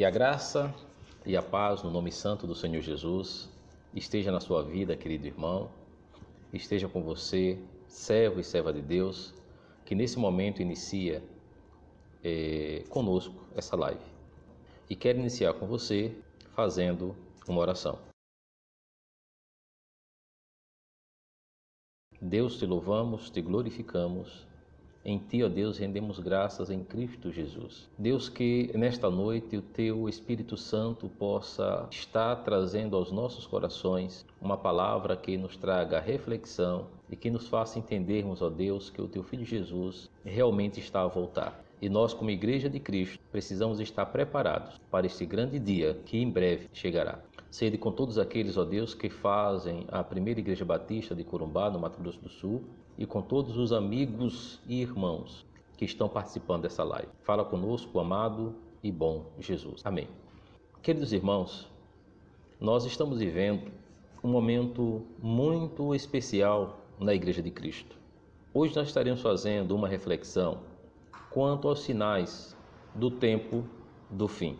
Que a graça e a paz no nome santo do Senhor Jesus esteja na sua vida, querido irmão, esteja com você, servo e serva de Deus, que nesse momento inicia conosco essa live. E quero iniciar com você fazendo uma oração. Deus, te louvamos, te glorificamos. Em Ti, ó Deus, rendemos graças em Cristo Jesus. Deus, que nesta noite o Teu Espírito Santo possa estar trazendo aos nossos corações uma palavra que nos traga reflexão e que nos faça entendermos, ó Deus, que o Teu Filho Jesus realmente está a voltar. E nós, como Igreja de Cristo, precisamos estar preparados para este grande dia que em breve chegará. Sede com todos aqueles, ó Deus, que fazem a primeira Igreja Batista de Corumbá, no Mato Grosso do Sul, e com todos os amigos e irmãos que estão participando dessa live. Fala conosco, amado e bom Jesus. Amém. Queridos irmãos, nós estamos vivendo um momento muito especial na Igreja de Cristo. Hoje nós estaremos fazendo uma reflexão quanto aos sinais do tempo do fim.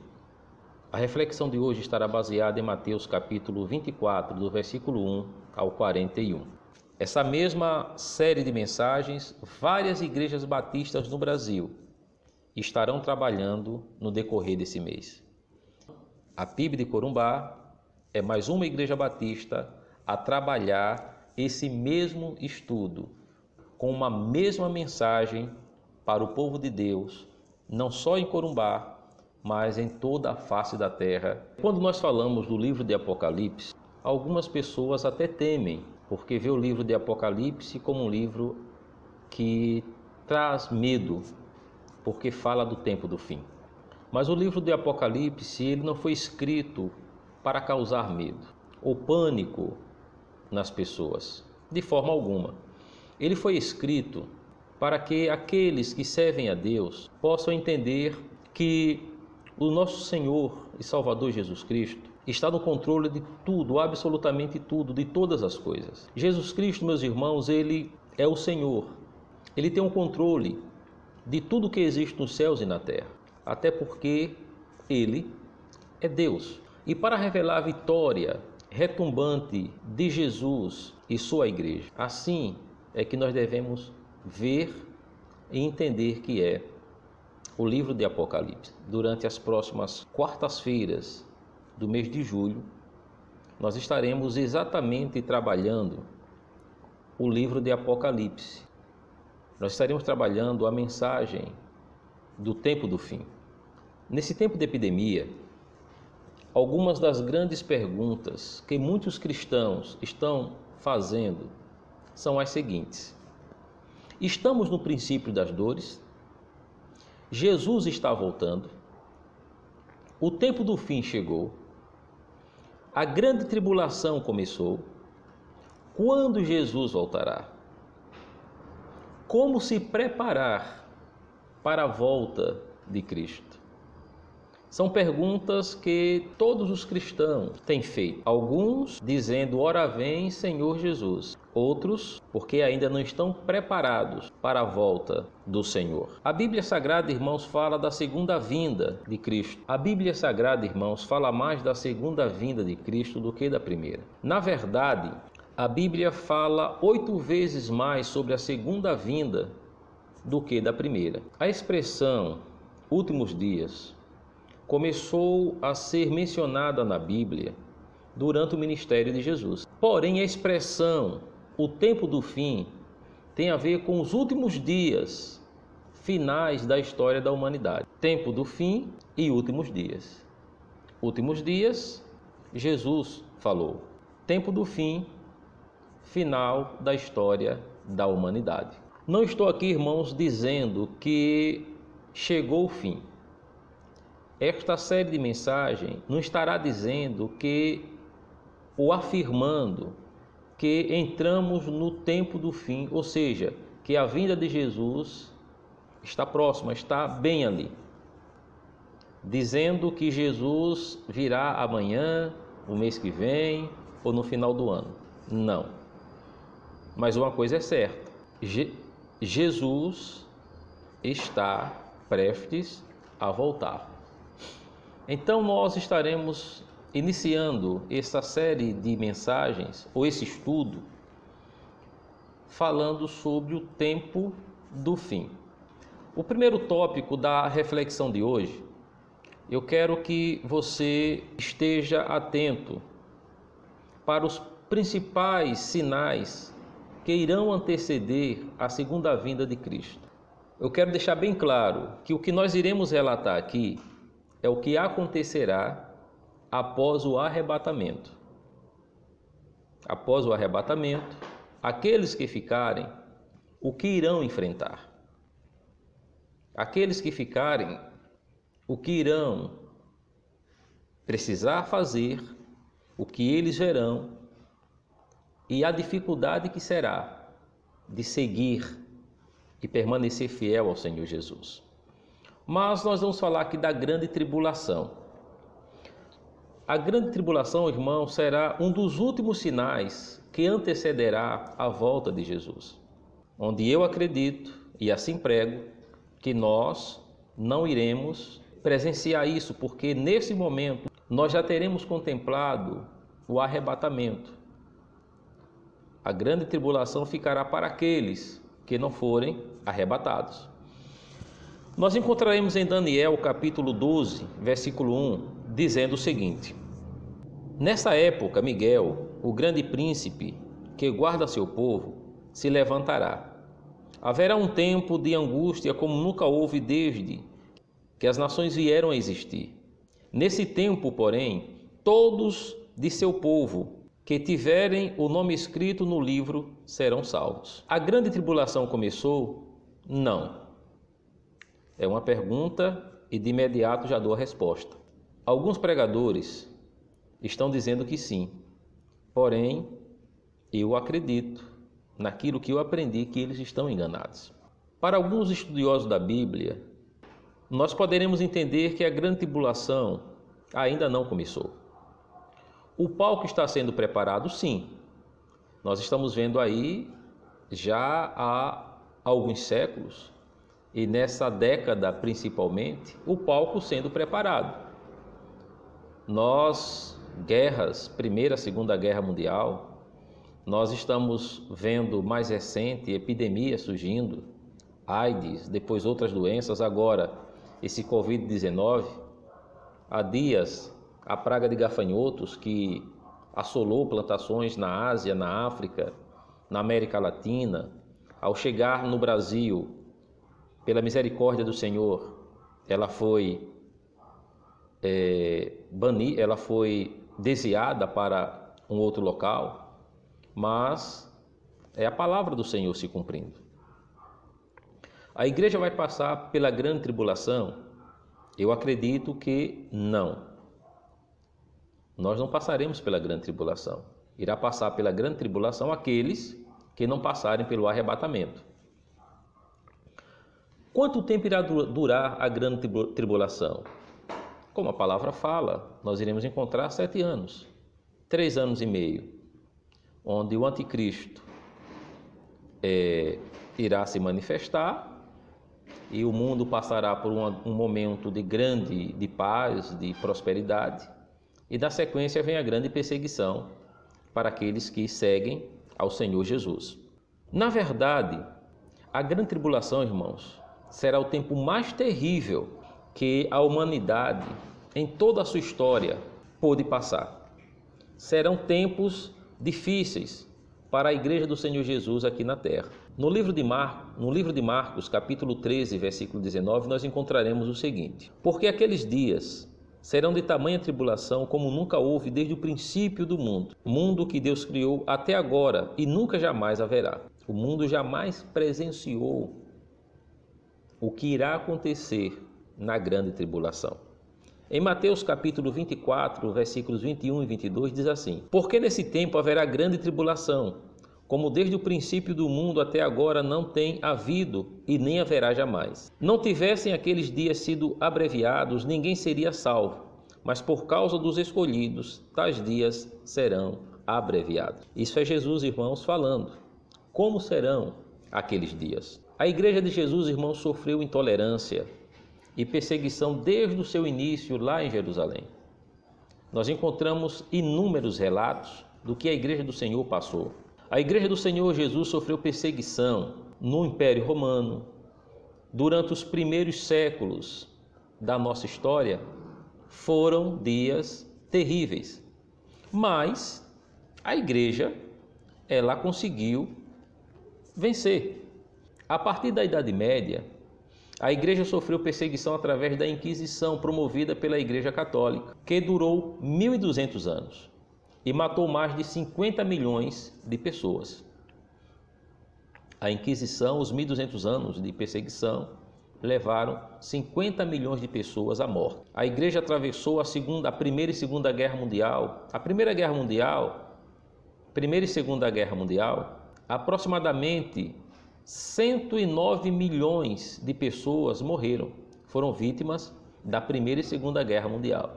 A reflexão de hoje estará baseada em Mateus capítulo 24, do versículo 1 ao 41. Essa mesma série de mensagens, várias igrejas batistas no Brasil estarão trabalhando no decorrer desse mês. A PIB de Corumbá é mais uma igreja batista a trabalhar esse mesmo estudo, com uma mesma mensagem para o povo de Deus, não só em Corumbá, mas em toda a face da terra. Quando nós falamos do livro de Apocalipse, algumas pessoas até temem, porque vê o livro de Apocalipse como um livro que traz medo, porque fala do tempo do fim. Mas o livro de Apocalipse, ele não foi escrito para causar medo ou pânico nas pessoas, de forma alguma. Ele foi escrito para que aqueles que servem a Deus possam entender que o nosso Senhor e Salvador Jesus Cristo está no controle de tudo, absolutamente tudo, de todas as coisas. Jesus Cristo, meus irmãos, Ele é o Senhor. Ele tem um controle de tudo que existe nos céus e na terra. Até porque Ele é Deus. E para revelar a vitória retumbante de Jesus e sua igreja, assim é que nós devemos ver e entender que é o livro de Apocalipse. Durante as próximas quartas-feiras do mês de julho, nós estaremos exatamente trabalhando o livro de Apocalipse. Nós estaremos trabalhando a mensagem do tempo do fim. Nesse tempo de epidemia, algumas das grandes perguntas que muitos cristãos estão fazendo são as seguintes: estamos no princípio das dores? Jesus está voltando? O tempo do fim chegou? A grande tribulação começou? Quando Jesus voltará? Como se preparar para a volta de Cristo? São perguntas que todos os cristãos têm feito. Alguns dizendo, ora vem Senhor Jesus. Outros porque ainda não estão preparados para a volta do Senhor. A Bíblia Sagrada, irmãos, fala da segunda vinda de Cristo. A Bíblia Sagrada, irmãos, fala mais da segunda vinda de Cristo do que da primeira. Na verdade, a Bíblia fala 8 vezes mais sobre a segunda vinda do que da primeira. A expressão últimos dias começou a ser mencionada na Bíblia durante o ministério de Jesus. Porém, a expressão o tempo do fim tem a ver com os últimos dias finais da história da humanidade. Tempo do fim e últimos dias. Últimos dias, Jesus falou. Tempo do fim, final da história da humanidade. Não estou aqui, irmãos, dizendo que chegou o fim. Esta série de mensagens não estará dizendo que, ou afirmando, que entramos no tempo do fim, ou seja, que a vinda de Jesus está próxima, está bem ali. Dizendo que Jesus virá amanhã, o mês que vem, ou no final do ano. Não. Mas uma coisa é certa, Jesus está prestes a voltar. Então nós estaremos iniciando essa série de mensagens, ou esse estudo, falando sobre o tempo do fim. O primeiro tópico da reflexão de hoje, eu quero que você esteja atento para os principais sinais que irão anteceder a segunda vinda de Cristo. Eu quero deixar bem claro que o que nós iremos relatar aqui é o que acontecerá após o arrebatamento. Após o arrebatamento, aqueles que ficarem, o que irão enfrentar? Aqueles que ficarem, o que irão precisar fazer, o que eles verão e a dificuldade que será de seguir e permanecer fiel ao Senhor Jesus. Mas nós vamos falar aqui da grande tribulação. A grande tribulação, irmão, será um dos últimos sinais que antecederá a volta de Jesus. Onde eu acredito, e assim prego, que nós não iremos presenciar isso, porque nesse momento nós já teremos contemplado o arrebatamento. A grande tribulação ficará para aqueles que não forem arrebatados. Nós encontraremos em Daniel, capítulo 12, versículo 1, dizendo o seguinte: Nessa época, Miguel, o grande príncipe que guarda seu povo, se levantará. Haverá um tempo de angústia como nunca houve desde que as nações vieram a existir. Nesse tempo, porém, todos de seu povo que tiverem o nome escrito no livro serão salvos. A grande tribulação começou? Não. É uma pergunta e de imediato já dou a resposta. Alguns pregadores estão dizendo que sim, porém eu acredito naquilo que eu aprendi que eles estão enganados. Para alguns estudiosos da Bíblia, nós poderemos entender que a grande tribulação ainda não começou. O palco está sendo preparado, sim. Nós estamos vendo aí já há alguns séculos, e nessa década principalmente, o palco sendo preparado. Nós, guerras, Primeira, Segunda Guerra Mundial, nós estamos vendo mais recente epidemias surgindo, AIDS, depois outras doenças, agora esse Covid-19, há dias a praga de gafanhotos que assolou plantações na Ásia, na África, na América Latina. Ao chegar no Brasil, pela misericórdia do Senhor, ela foi ela foi desviada para um outro local, mas é a palavra do Senhor se cumprindo. A igreja vai passar pela grande tribulação? Eu acredito que não. Nós não passaremos pela grande tribulação. Irá passar pela grande tribulação aqueles que não passarem pelo arrebatamento. Quanto tempo irá durar a grande tribulação? Como a palavra fala, nós iremos encontrar 7 anos, 3 anos e meio, onde o anticristo irá se manifestar e o mundo passará por um momento de paz, de prosperidade, e na sequência vem a grande perseguição para aqueles que seguem ao Senhor Jesus. Na verdade, a grande tribulação, irmãos, será o tempo mais terrível que a humanidade, em toda a sua história, pôde passar. Serão tempos difíceis para a igreja do Senhor Jesus aqui na terra. No livro de Marcos, capítulo 13, versículo 19, nós encontraremos o seguinte: Porque aqueles dias serão de tamanha tribulação como nunca houve desde o princípio do mundo que Deus criou até agora e nunca jamais haverá. O mundo jamais presenciou o que irá acontecer na grande tribulação. Em Mateus capítulo 24, versículos 21 e 22, diz assim: Porque nesse tempo haverá grande tribulação, como desde o princípio do mundo até agora não tem havido e nem haverá jamais. Não tivessem aqueles dias sido abreviados, ninguém seria salvo, mas por causa dos escolhidos, tais dias serão abreviados. Isso é Jesus, irmãos, falando. Como serão aqueles dias? A igreja de Jesus, irmãos, sofreu intolerância, e perseguição desde o seu início lá em Jerusalém. Nós encontramos inúmeros relatos do que a Igreja do Senhor passou. A Igreja do Senhor Jesus sofreu perseguição no Império Romano. Durante os primeiros séculos da nossa história, foram dias terríveis. Mas a Igreja, ela conseguiu vencer. A partir da Idade Média, a Igreja sofreu perseguição através da Inquisição promovida pela Igreja Católica, que durou 1.200 anos e matou mais de 50 milhões de pessoas. A Inquisição, os 1.200 anos de perseguição, levaram 50 milhões de pessoas à morte. A Igreja atravessou a Primeira e Segunda Guerra Mundial. A Primeira e Segunda Guerra Mundial, aproximadamente 109 milhões de pessoas morreram, foram vítimas da Primeira e Segunda Guerra Mundial.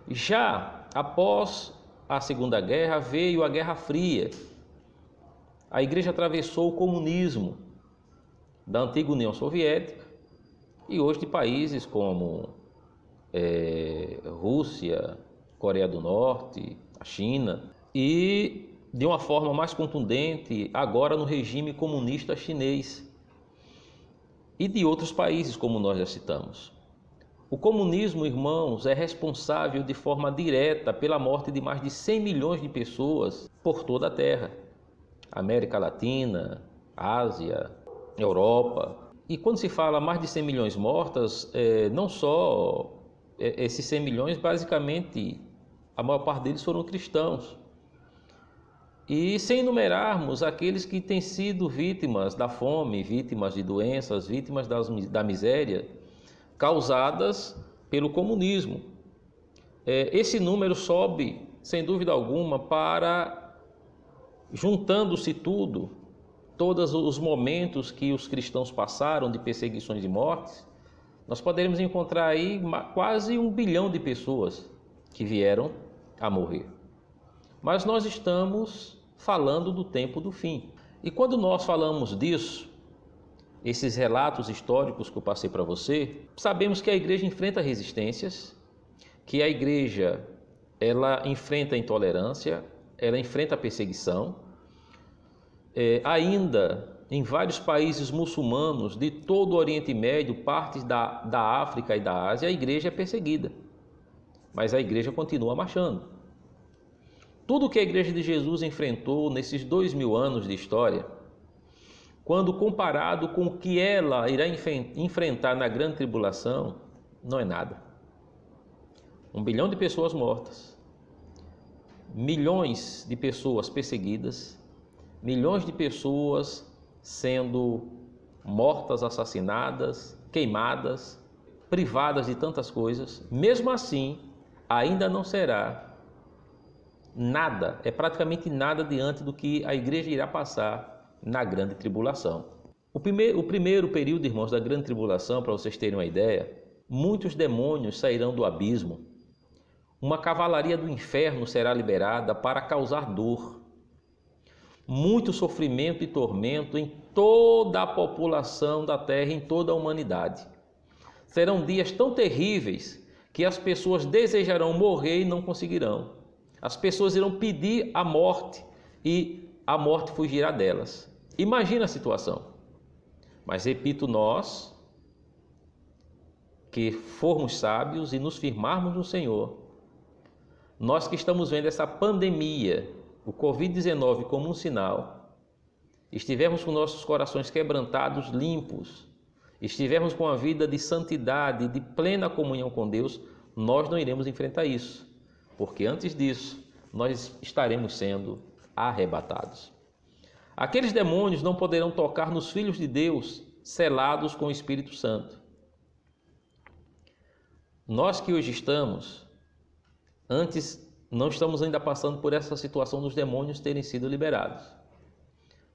Já após a Segunda Guerra veio a Guerra Fria. A Igreja atravessou o comunismo da antiga União Soviética e hoje de países como Rússia, Coreia do Norte, a China e de uma forma mais contundente agora no regime comunista chinês e de outros países como nós já citamos. O comunismo, irmãos, é responsável de forma direta pela morte de mais de 100 milhões de pessoas por toda a Terra. América Latina, Ásia, Europa. E quando se fala mais de 100 milhões mortas, não só esses 100 milhões, basicamente a maior parte deles foram cristãos. E sem enumerarmos aqueles que têm sido vítimas da fome, vítimas de doenças, vítimas da miséria, causadas pelo comunismo. Esse número sobe, sem dúvida alguma, para, juntando-se todos os momentos que os cristãos passaram de perseguições e mortes, nós poderemos encontrar aí quase 1 bilhão de pessoas que vieram a morrer. Mas nós estamos falando do tempo do fim. E quando nós falamos disso, esses relatos históricos que eu passei para você, sabemos que a igreja enfrenta resistências, que a igreja ela enfrenta a intolerância, ela enfrenta a perseguição. Ainda em vários países muçulmanos de todo o Oriente Médio, partes da África e da Ásia, a igreja é perseguida, mas a igreja continua marchando. Tudo que a Igreja de Jesus enfrentou nesses 2000 anos de história, quando comparado com o que ela irá enfrentar na grande tribulação, não é nada. 1 bilhão de pessoas mortas, milhões de pessoas perseguidas, milhões de pessoas sendo mortas, assassinadas, queimadas, privadas de tantas coisas. Mesmo assim, ainda não será nada, praticamente nada diante do que a igreja irá passar na grande tribulação. O primeiro período, irmãos, da grande tribulação, para vocês terem uma ideia, muitos demônios sairão do abismo, uma cavalaria do inferno será liberada para causar dor, muito sofrimento e tormento em toda a população da terra, em toda a humanidade. Serão dias tão terríveis que as pessoas desejarão morrer e não conseguirão. As pessoas irão pedir a morte e a morte fugirá delas. Imagina a situação. Mas repito, nós que formos sábios e nos firmarmos no Senhor, nós que estamos vendo essa pandemia, o Covid-19 como um sinal, estivermos com nossos corações quebrantados, limpos, estivermos com a vida de santidade, de plena comunhão com Deus, nós não iremos enfrentar isso. Porque antes disso, nós estaremos sendo arrebatados. Aqueles demônios não poderão tocar nos filhos de Deus, selados com o Espírito Santo. Nós que hoje estamos, antes não estamos ainda passando por essa situação dos demônios terem sido liberados.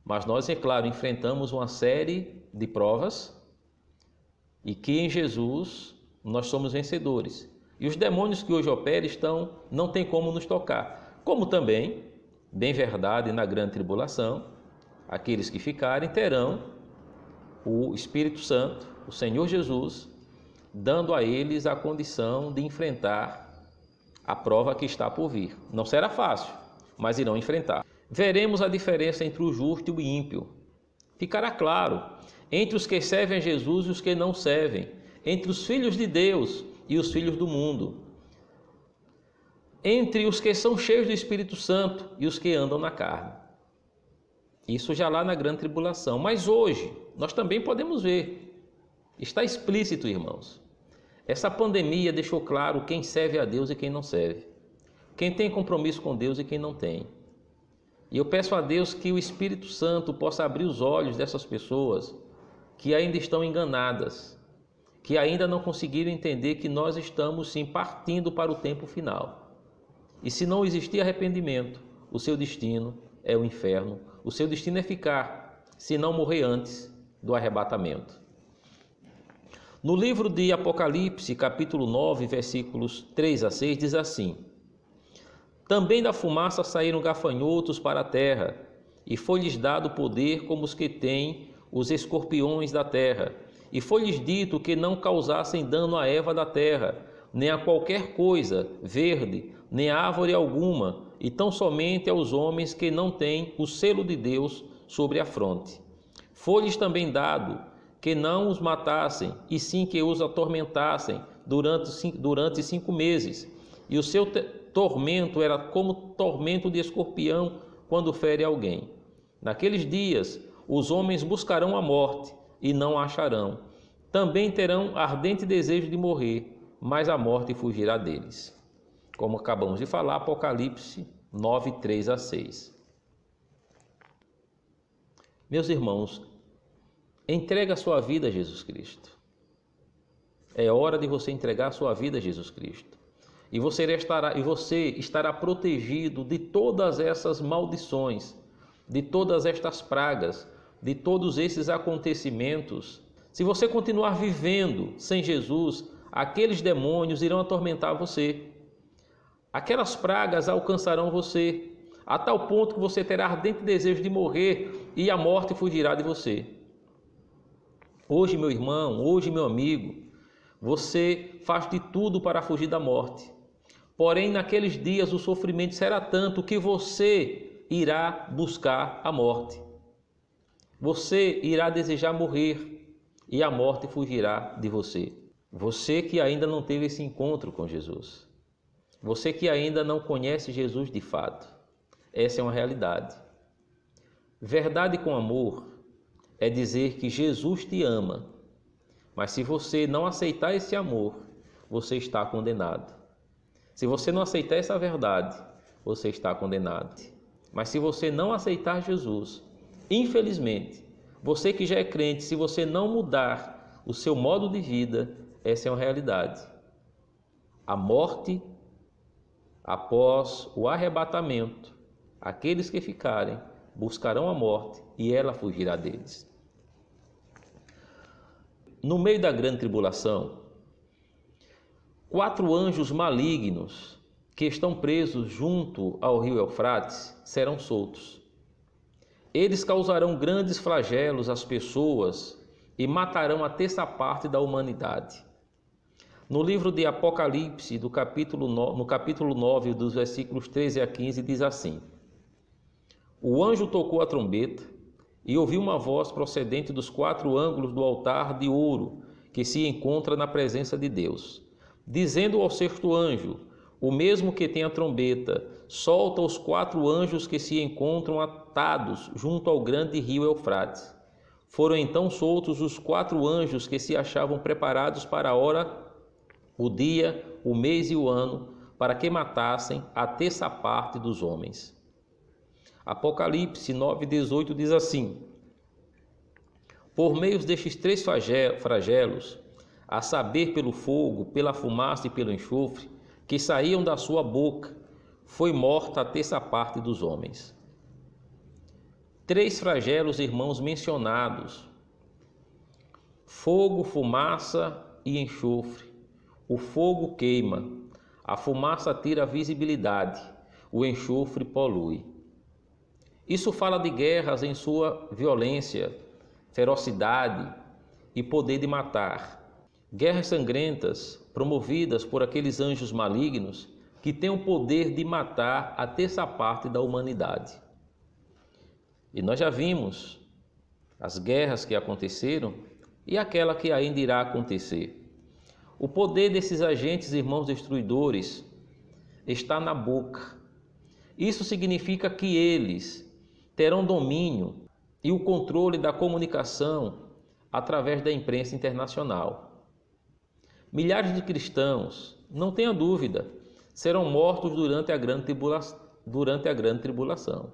Mas nós, é claro, enfrentamos uma série de provas e que em Jesus nós somos vencedores. E os demônios que hoje operam não tem como nos tocar. Como também, bem verdade, na grande tribulação, aqueles que ficarem terão o Espírito Santo, o Senhor Jesus, dando a eles a condição de enfrentar a prova que está por vir. Não será fácil, mas irão enfrentar. Veremos a diferença entre o justo e o ímpio. Ficará claro entre os que servem a Jesus e os que não servem, entre os filhos de Deus e os filhos do mundo, entre os que são cheios do Espírito Santo e os que andam na carne. Isso já lá na grande tribulação. Mas hoje, nós também podemos ver. Está explícito, irmãos. Essa pandemia deixou claro quem serve a Deus e quem não serve. Quem tem compromisso com Deus e quem não tem. E eu peço a Deus que o Espírito Santo possa abrir os olhos dessas pessoas que ainda estão enganadas, que ainda não conseguiram entender que nós estamos sim partindo para o tempo final. E se não existir arrependimento, o seu destino é o inferno, o seu destino é ficar, se não morrer antes do arrebatamento. No livro de Apocalipse, capítulo 9, versículos 3 a 6, diz assim: Também da fumaça saíram gafanhotos para a terra, e foi-lhes dado poder como os que têm os escorpiões da terra. E foi-lhes dito que não causassem dano à erva da terra, nem a qualquer coisa verde, nem a árvore alguma, e tão somente aos homens que não têm o selo de Deus sobre a fronte. Foi-lhes também dado que não os matassem, e sim que os atormentassem durante 5 meses. E o seu tormento era como tormento de escorpião quando fere alguém. Naqueles dias, os homens buscarão a morte e não a acharão. Também terão ardente desejo de morrer, mas a morte fugirá deles. Como acabamos de falar, Apocalipse 9, 3 a 6. Meus irmãos, entrega a sua vida a Jesus Cristo. É hora de você entregar a sua vida a Jesus Cristo. E você estará protegido de todas essas maldições, de todas estas pragas, de todos esses acontecimentos. Se você continuar vivendo sem Jesus, aqueles demônios irão atormentar você. Aquelas pragas alcançarão você, a tal ponto que você terá ardente desejo de morrer e a morte fugirá de você. Hoje, meu irmão, hoje, meu amigo, você faz de tudo para fugir da morte. Porém, naqueles dias o sofrimento será tanto que você irá buscar a morte. Você irá desejar morrer e a morte fugirá de você. Você que ainda não teve esse encontro com Jesus. Você que ainda não conhece Jesus de fato. Essa é uma realidade. Verdade com amor é dizer que Jesus te ama. Mas se você não aceitar esse amor, você está condenado. Se você não aceitar essa verdade, você está condenado. Mas se você não aceitar Jesus, infelizmente, você que já é crente, se você não mudar o seu modo de vida, essa é uma realidade. A morte, após o arrebatamento, aqueles que ficarem buscarão a morte e ela fugirá deles. No meio da grande tribulação, 4 anjos malignos que estão presos junto ao rio Eufrates serão soltos. Eles causarão grandes flagelos às pessoas e matarão a terça parte da humanidade. No livro de Apocalipse, no capítulo 9, dos versículos 13 a 15, diz assim: O anjo tocou a trombeta e ouviu uma voz procedente dos 4 ângulos do altar de ouro que se encontra na presença de Deus, dizendo ao 6º anjo, o mesmo que tem a trombeta, solta os 4 anjos que se encontram atados junto ao grande rio Eufrates. Foram então soltos os 4 anjos que se achavam preparados para a hora, o dia, o mês e o ano, para que matassem a terça parte dos homens. Apocalipse 9:18 diz assim: Por meio destes 3 flagelos, a saber, pelo fogo, pela fumaça e pelo enxofre, que saíam da sua boca, foi morta a terça parte dos homens. 3 flagelos, irmãos, mencionados: fogo, fumaça e enxofre. O fogo queima, a fumaça tira a visibilidade, o enxofre polui. Isso fala de guerras em sua violência, ferocidade e poder de matar. Guerras sangrentas promovidas por aqueles anjos malignos que têm o poder de matar a terça parte da humanidade. E nós já vimos as guerras que aconteceram e aquela que ainda irá acontecer. O poder desses agentes, irmãos destruidores, está na boca. Isso significa que eles terão domínio e o controle da comunicação através da imprensa internacional. Milhares de cristãos, não tenha dúvida, serão mortos durante a grande tribulação.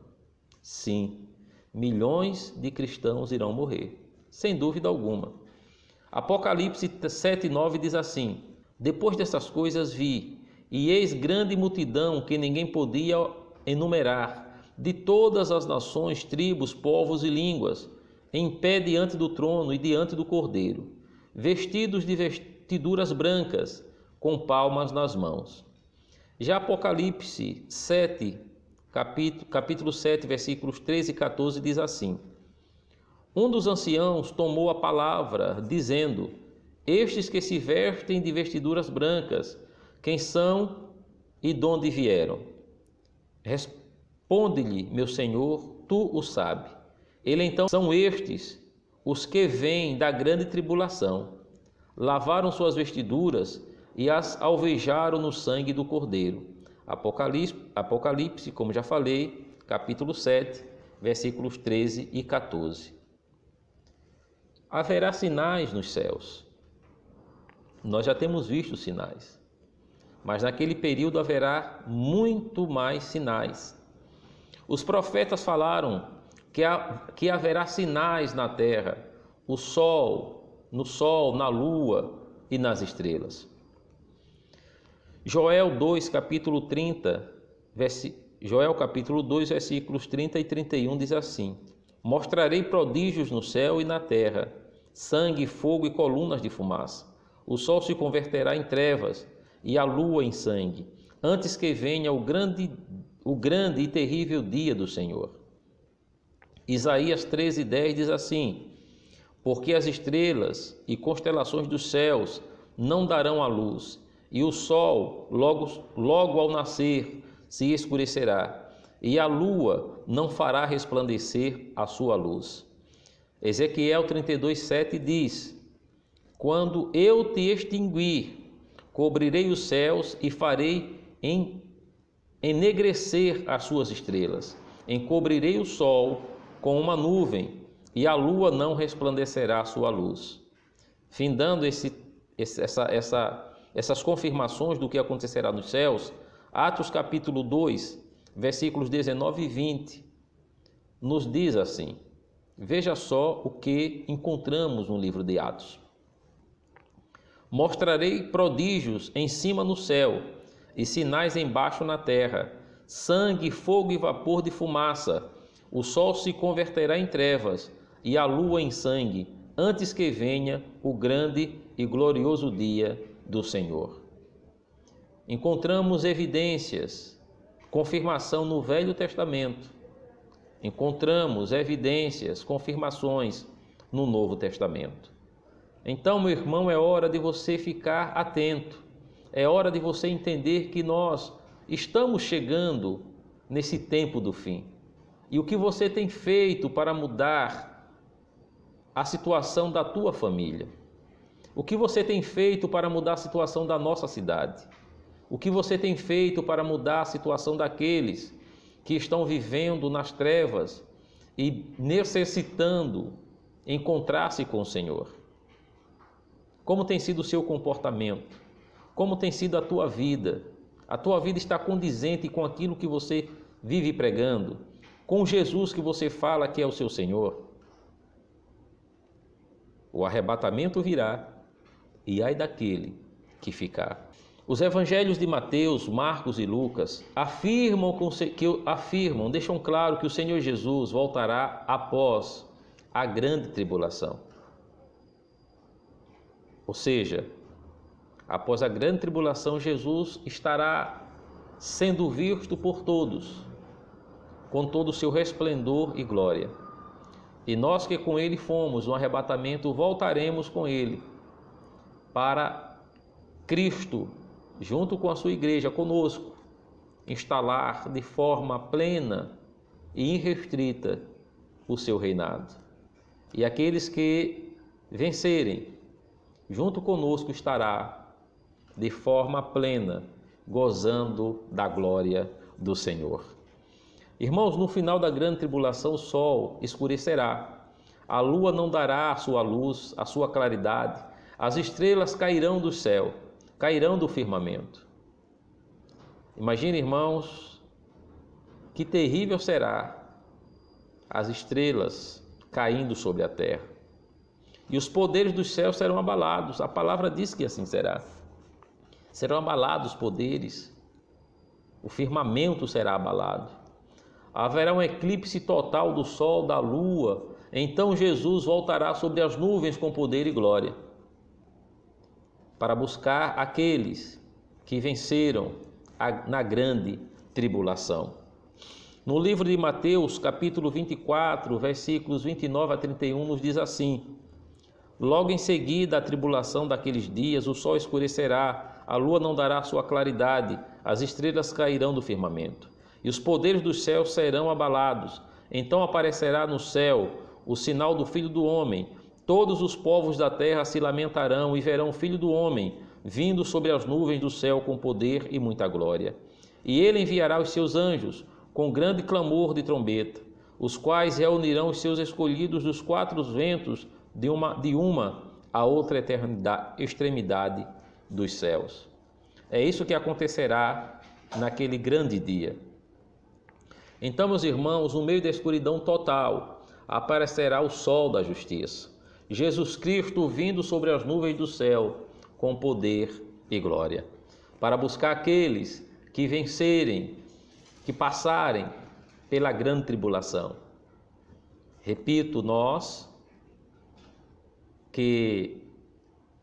Sim, milhões de cristãos irão morrer, sem dúvida alguma. Apocalipse 7:9 diz assim: depois dessas coisas vi, e eis grande multidão que ninguém podia enumerar, de todas as nações, tribos, povos e línguas, em pé diante do trono e diante do Cordeiro, vestidos de vestiduras brancas, com palmas nas mãos. Já Apocalipse 7, capítulo 7, versículos 13 e 14 diz assim: um dos anciãos tomou a palavra, dizendo: estes que se vestem de vestiduras brancas, quem são e de onde vieram? Responde-lhe, meu Senhor, tu o sabes. Ele então: são estes os que vêm da grande tribulação, lavaram suas vestiduras e as alvejaram no sangue do Cordeiro. Apocalipse, como já falei, capítulo 7, versículos 13 e 14. Haverá sinais nos céus. Nós já temos visto sinais, mas naquele período haverá muito mais sinais. Os profetas falaram que haverá sinais na terra, no sol, na lua e nas estrelas. Joel 2, capítulo 2, versículos 30 e 31 diz assim: mostrarei prodígios no céu e na terra, sangue, fogo e colunas de fumaça. O sol se converterá em trevas e a lua em sangue, antes que venha o grande e terrível dia do Senhor. Isaías 13:10 diz assim: porque as estrelas e constelações dos céus não darão a luz, e o sol logo ao nascer se escurecerá, e a lua não fará resplandecer a sua luz. Ezequiel 32:7 diz: quando eu te extinguir, cobrirei os céus e farei enegrecer as suas estrelas, encobrirei o sol com uma nuvem, e a lua não resplandecerá a sua luz. Findando essas confirmações do que acontecerá nos céus, Atos capítulo 2, versículos 19 e 20, nos diz assim: veja só o que encontramos no livro de Atos. Mostrarei prodígios em cima no céu e sinais embaixo na terra, sangue, fogo e vapor de fumaça. O sol se converterá em trevas e a lua em sangue, antes que venha o grande e glorioso dia do Senhor. Encontramos evidências, confirmação no Velho Testamento. Encontramos evidências, confirmações no Novo Testamento. Então, meu irmão, é hora de você ficar atento. É hora de você entender que nós estamos chegando nesse tempo do fim. E o que você tem feito para mudar a situação da tua família? O que você tem feito para mudar a situação da nossa cidade? O que você tem feito para mudar a situação daqueles que estão vivendo nas trevas e necessitando encontrar-se com o Senhor? Como tem sido o seu comportamento? Como tem sido a tua vida? A tua vida está condizente com aquilo que você vive pregando? Com Jesus que você fala que é o seu Senhor? O arrebatamento virá, e ai daquele que ficar. Os evangelhos de Mateus, Marcos e Lucas deixam claro que o Senhor Jesus voltará após a grande tribulação. Ou seja, após a grande tribulação, Jesus estará sendo visto por todos, com todo o seu resplendor e glória. E nós que com ele fomos no arrebatamento, voltaremos com ele. para Cristo, junto com a sua igreja, conosco, instalar de forma plena e irrestrita o seu reinado. E aqueles que vencerem, junto conosco estará de forma plena, gozando da glória do Senhor. Irmãos, no final da grande tribulação, o sol escurecerá, a lua não dará a sua luz, a sua claridade, as estrelas cairão do céu, cairão do firmamento. Imagine, irmãos, que terrível será as estrelas caindo sobre a terra. E os poderes dos céus serão abalados. A palavra diz que assim será. Serão abalados os poderes, o firmamento será abalado. Haverá um eclipse total do sol, da lua. Então Jesus voltará sobre as nuvens com poder e glória, para buscar aqueles que venceram na grande tribulação. No livro de Mateus, capítulo 24, versículos 29 a 31, nos diz assim: logo em seguida a tribulação daqueles dias, o sol escurecerá, a lua não dará sua claridade, as estrelas cairão do firmamento, e os poderes dos céus serão abalados. Então aparecerá no céu o sinal do Filho do Homem. Todos os povos da terra se lamentarão e verão o Filho do Homem vindo sobre as nuvens do céu com poder e muita glória. E ele enviará os seus anjos com grande clamor de trombeta, os quais reunirão os seus escolhidos dos quatro ventos de uma a outra extremidade dos céus. É isso que acontecerá naquele grande dia. Então, meus irmãos, no meio da escuridão total, aparecerá o sol da justiça, Jesus Cristo vindo sobre as nuvens do céu com poder e glória, para buscar aqueles que vencerem, que passarem pela grande tribulação. Repito, nós que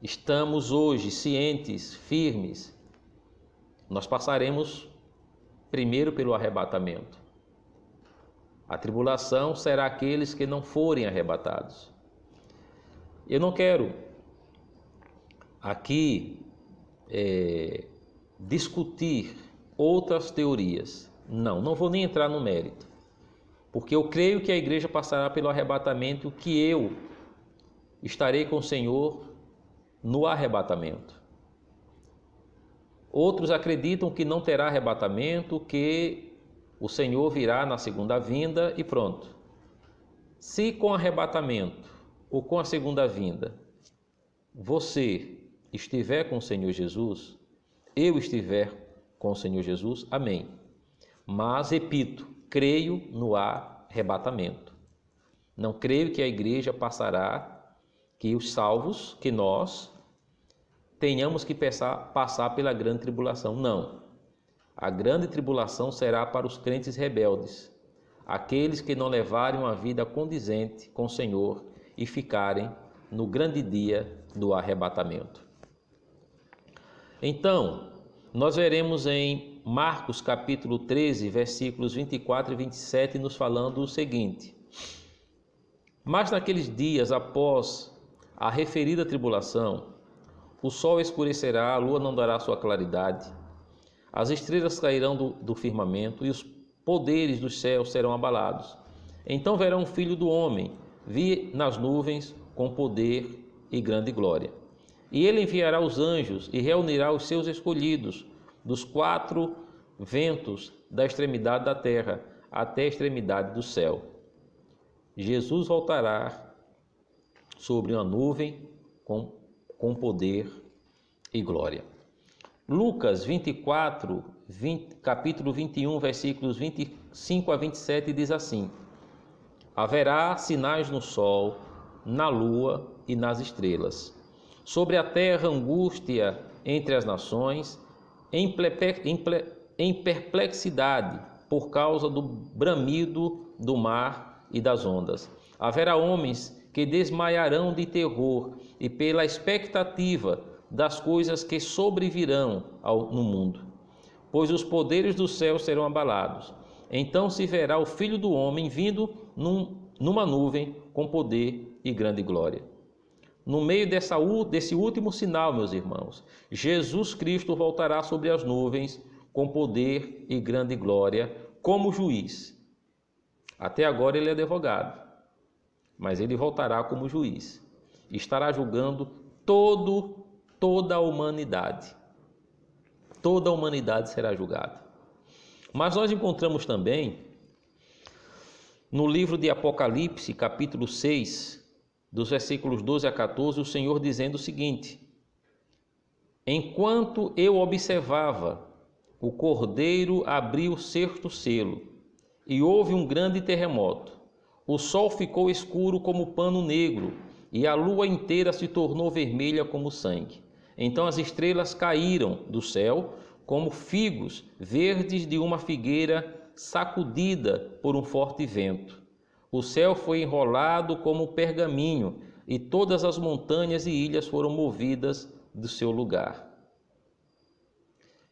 estamos hoje cientes, firmes, nós passaremos primeiro pelo arrebatamento. A tribulação será aqueles que não forem arrebatados. Eu não quero aqui discutir outras teorias. Não vou nem entrar no mérito, porque eu creio que a igreja passará pelo arrebatamento, que eu estarei com o Senhor no arrebatamento. Outros acreditam que não terá arrebatamento, que o Senhor virá na segunda vinda e pronto. Se com arrebatamento ou com a segunda vinda você estiver com o Senhor Jesus, eu estiver com o Senhor Jesus, amém. Mas, repito, creio no arrebatamento. Não creio que a igreja passará, que os salvos, que nós tenhamos que passar pela grande tribulação. Não. A grande tribulação será para os crentes rebeldes, aqueles que não levarem uma vida condizente com o Senhor e ficarem no grande dia do arrebatamento. Então, nós veremos em Marcos capítulo 13, versículos 24 e 27, nos falando o seguinte: mas naqueles dias, após a referida tribulação, o sol escurecerá, a lua não dará sua claridade, as estrelas cairão do firmamento e os poderes dos céus serão abalados. Então verão o Filho do Homem vir nas nuvens com poder e grande glória. E ele enviará os anjos e reunirá os seus escolhidos dos quatro ventos da extremidade da terra até a extremidade do céu. Jesus voltará sobre uma nuvem com poder e glória. Lucas 24, capítulo 21, versículos 25 a 27 diz assim: haverá sinais no sol, na lua e nas estrelas. Sobre a terra angústia entre as nações, em perplexidade por causa do bramido do mar e das ondas. Haverá homens que desmaiarão de terror e pela expectativa das coisas que sobrevirão no mundo, pois os poderes do céu serão abalados. Então se verá o Filho do Homem vindo numa nuvem com poder e grande glória. No meio desse último sinal, meus irmãos, Jesus Cristo voltará sobre as nuvens com poder e grande glória como juiz. Até agora ele é advogado, mas ele voltará como juiz. Estará julgando toda a humanidade. Toda a humanidade será julgada. Mas nós encontramos também no livro de Apocalipse, capítulo 6, dos versículos 12 a 14, o Senhor dizendo o seguinte: enquanto eu observava, o Cordeiro abriu o sexto selo e houve um grande terremoto. O sol ficou escuro como pano negro e a lua inteira se tornou vermelha como sangue. Então as estrelas caíram do céu como figos verdes de uma figueira sacudida por um forte vento. O céu foi enrolado como pergaminho e todas as montanhas e ilhas foram movidas do seu lugar.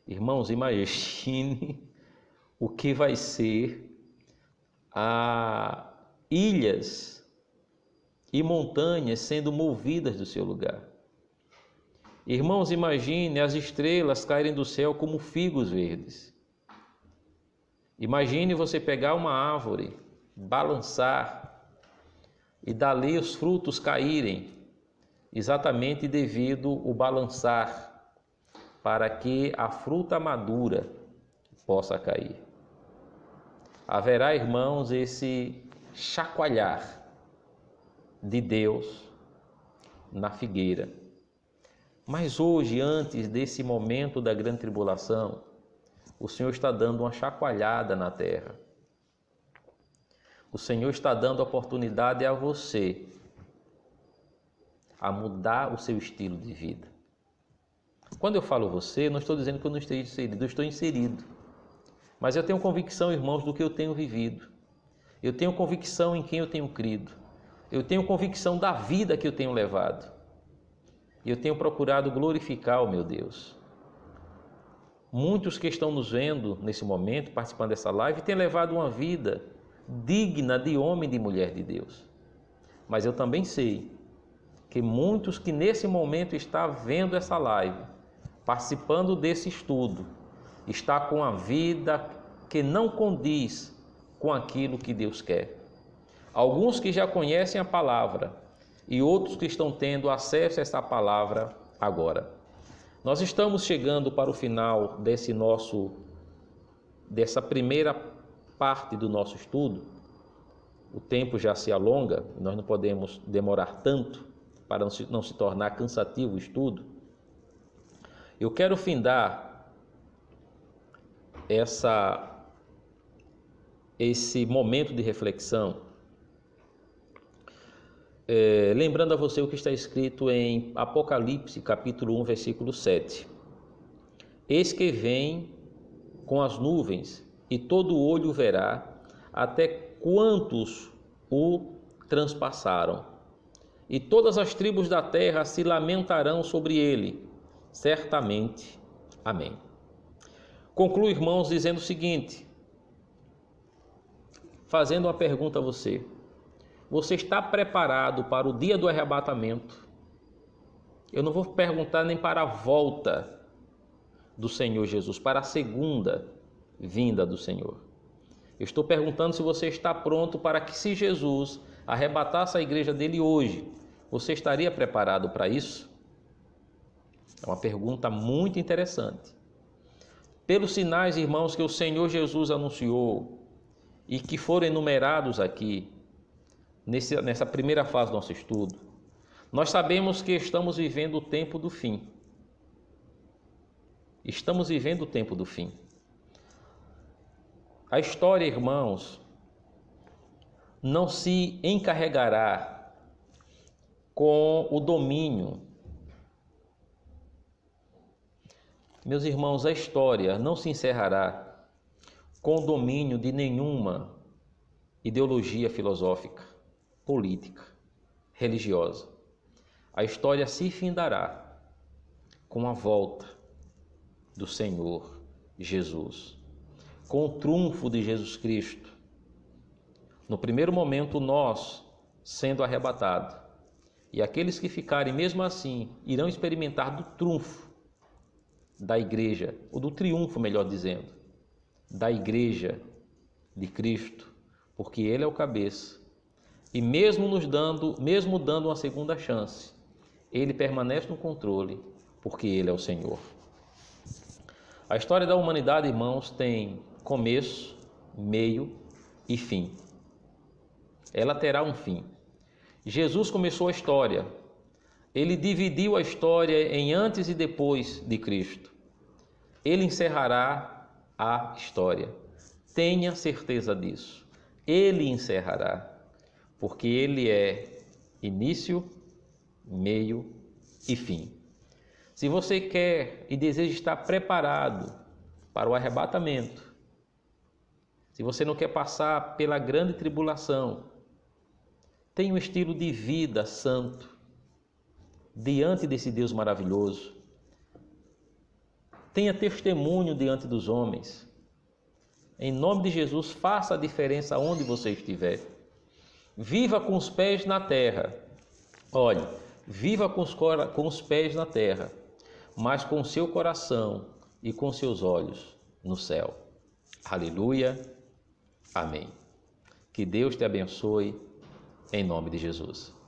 Irmãos, imagine o que vai ser ilhas e montanhas sendo movidas do seu lugar. Irmãos, imagine as estrelas caírem do céu como figos verdes. Imagine você pegar uma árvore, balançar e dali os frutos caírem, exatamente devido ao balançar, para que a fruta madura possa cair. Haverá, irmãos, esse chacoalhar de Deus na figueira. Mas hoje, antes desse momento da grande tribulação, o Senhor está dando uma chacoalhada na terra. O Senhor está dando oportunidade a você a mudar o seu estilo de vida. Quando eu falo você, não estou dizendo que eu não esteja inserido, eu estou inserido. Mas eu tenho convicção, irmãos, do que eu tenho vivido. Eu tenho convicção em quem eu tenho crido. Eu tenho convicção da vida que eu tenho levado. E eu tenho procurado glorificar o meu Deus. Muitos que estão nos vendo nesse momento, participando dessa live, têm levado uma vida digna de homem e de mulher de Deus. Mas eu também sei que muitos que nesse momento estão vendo essa live, participando desse estudo, está com a vida que não condiz com aquilo que Deus quer. Alguns que já conhecem a palavra e outros que estão tendo acesso a essa palavra agora. Nós estamos chegando para o final dessa primeira parte do nosso estudo. O tempo já se alonga, nós não podemos demorar tanto para não se tornar cansativo o estudo. Eu quero findar esse momento de reflexão, lembrando a você o que está escrito em Apocalipse, capítulo 1, versículo 7. Eis que vem com as nuvens, e todo olho verá, até quantos o transpassaram. E todas as tribos da terra se lamentarão sobre ele. Certamente. Amém. Concluo, irmãos, dizendo o seguinte, fazendo uma pergunta a você. Você está preparado para o dia do arrebatamento? Eu não vou perguntar nem para a volta do Senhor Jesus, para a segunda vinda do Senhor. Eu estou perguntando se você está pronto para que, se Jesus arrebatasse a igreja dele hoje, você estaria preparado para isso? É uma pergunta muito interessante. Pelos sinais, irmãos, que o Senhor Jesus anunciou e que foram enumerados aqui, nessa primeira fase do nosso estudo, nós sabemos que estamos vivendo o tempo do fim. Estamos vivendo o tempo do fim. A história, irmãos, não se encarregará com o domínio. Meus irmãos, a história não se encerrará com o domínio de nenhuma ideologia filosófica, política, religiosa. A história se findará com a volta do Senhor Jesus, com o triunfo de Jesus Cristo. No primeiro momento, nós sendo arrebatados, E aqueles que ficarem mesmo assim irão experimentar do trunfo da igreja, ou do triunfo, melhor dizendo, da igreja de Cristo, porque Ele é o cabeça. E mesmo dando uma segunda chance, Ele permanece no controle, porque Ele é o Senhor. A história da humanidade, irmãos, tem começo, meio e fim. Ela terá um fim. Jesus começou a história. Ele dividiu a história em antes e depois de Cristo. Ele encerrará a história. Tenha certeza disso. Ele encerrará, porque Ele é início, meio e fim. Se você quer e deseja estar preparado para o arrebatamento, se você não quer passar pela grande tribulação, tenha um estilo de vida santo diante desse Deus maravilhoso. Tenha testemunho diante dos homens. Em nome de Jesus, faça a diferença onde você estiver. Viva com os pés na terra. Olhe, viva com os pés na terra, mas com o seu coração e com seus olhos no céu. Aleluia. Amém. Que Deus te abençoe, em nome de Jesus.